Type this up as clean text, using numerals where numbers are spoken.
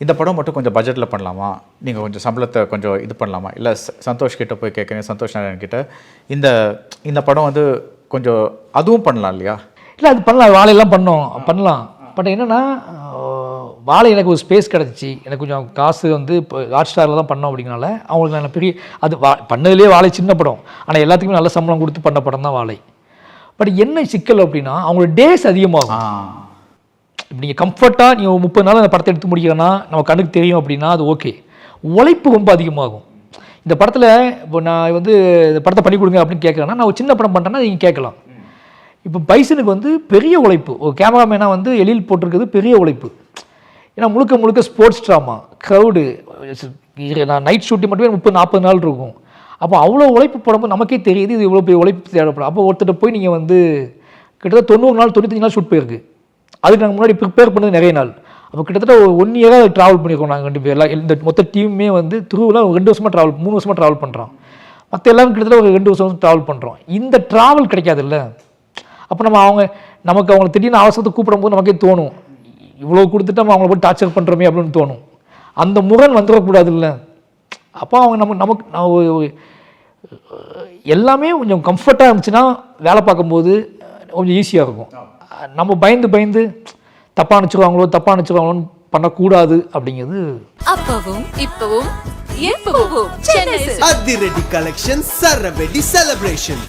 இந்த படம் மட்டும் கொஞ்சம் பட்ஜெட்டில் பண்ணலாமா, நீங்கள் கொஞ்சம் சம்பளத்தை கொஞ்சம் இது பண்ணலாமா, இல்லை சந்தோஷ் கிட்ட போய் கேட்குறேன், சந்தோஷ் நாராயண் கிட்ட இந்த படம் வந்து கொஞ்சம் அதுவும் பண்ணலாம் இல்லையா? இல்லை அது பண்ணலாம், வாழையெல்லாம் பண்ணலாம். பட் என்னென்னா வாழை எனக்கு ஒரு ஸ்பேஸ் கிடச்சிச்சு, எனக்கு கொஞ்சம் காசு வந்து இப்போ ஹாட் ஸ்டாரில் தான் பண்ணோம் அப்படிங்கனால அவங்களுக்கு நான் பெரிய அது பண்ணதுலேயே வாழை சின்ன படம், ஆனால் எல்லாத்துக்குமே நல்ல சம்பளம் கொடுத்து பண்ண படம் தான் வாழை. பட் என்ன சிக்கல் அப்படின்னா அவங்களோட டேஸ் அதிகமாகும். இப்போ நீங்கள் கம்ஃபர்ட்டாக நீங்கள் 30 நாள் அந்த படத்தை எடுத்து முடிக்கிறேன்னா நம்ம கண்ணுக்கு தெரியும் அப்படின்னா அது ஓகே. உழைப்பு ரொம்ப அதிகமாகும். இந்த படத்தில் இப்போ நான் வந்து இந்த படத்தை பண்ணி கொடுங்க அப்படின்னு கேட்குறேன்னா நான் ஒரு சின்ன படம் பண்ணுறேன்னா நீங்கள் கேட்கலாம். இப்போ பைசனுக்கு வந்து பெரிய உழைப்பு, ஒரு கேமராமேனாக வந்து எழில் போட்டிருக்கிறது பெரிய உழைப்பு. ஏன்னா முழுக்க ஸ்போர்ட்ஸ் ட்ராமா, க்ரௌடு, நான் நைட் ஷூட்டிங் மட்டுமே 30-40 நாள் இருக்கும். அப்போ அவ்வளோ உழைப்பு போடும்போது நமக்கே தெரியுது இது இவ்வளோ பெரிய உழைப்பு தேவைப்படும். அப்போ ஒருத்தர் போய் நீங்கள் வந்து கிட்டத்தட்ட 90 நாள் 95 நாள் ஷூட் போயிருக்கு. அதுக்கு நாங்கள் முன்னாடி ப்ரிப்பேர் பண்ணது நிறைய நாள். அப்போ கிட்டத்தட்ட ஒரு 1 இயராக ட்ராவல் பண்ணியிருக்கோம் நாங்கள் 2 பேர். எல்லாம் இந்த மொத்த டீமுமே வந்து த்ரூவில் 2 வருஷமாக 3 வருஷமாக ட்ராவல் பண்ணுறோம். மற்ற எல்லாரும் கிட்டத்தட்ட ஒரு 2 வருஷம் ட்ராவல் பண்ணுறோம். இந்த ட்ராவல் கிடைக்காதுல்ல. அப்போ நமக்கு அவங்களை திடீர்னு அவசரத்தை கூப்பிடும்போது நமக்கே தோணும், இவ்வளோ கொடுத்துட்டு நம்ம அவங்கள போய் டார்ச்சர் பண்ணுறோமே அப்படின்னு தோணும். அந்த முரண் வந்துடக்கூடாதுல்ல. அப்போ அவங்க நமக்கு எல்லாமே கொஞ்சம் கம்ஃபர்ட்டாக இருந்துச்சுன்னா வேலை பார்க்கும்போது கொஞ்சம் ஈஸியாக இருக்கும். நம்ம பயந்து தப்பாக நினச்சிருவாங்களோன்னு பண்ணக்கூடாது அப்படிங்கிறது. அப்பவும் இப்பவும் எப்பவும் அதிரடி கலெக்ஷன் சரவெடி செலிப்ரேஷன்.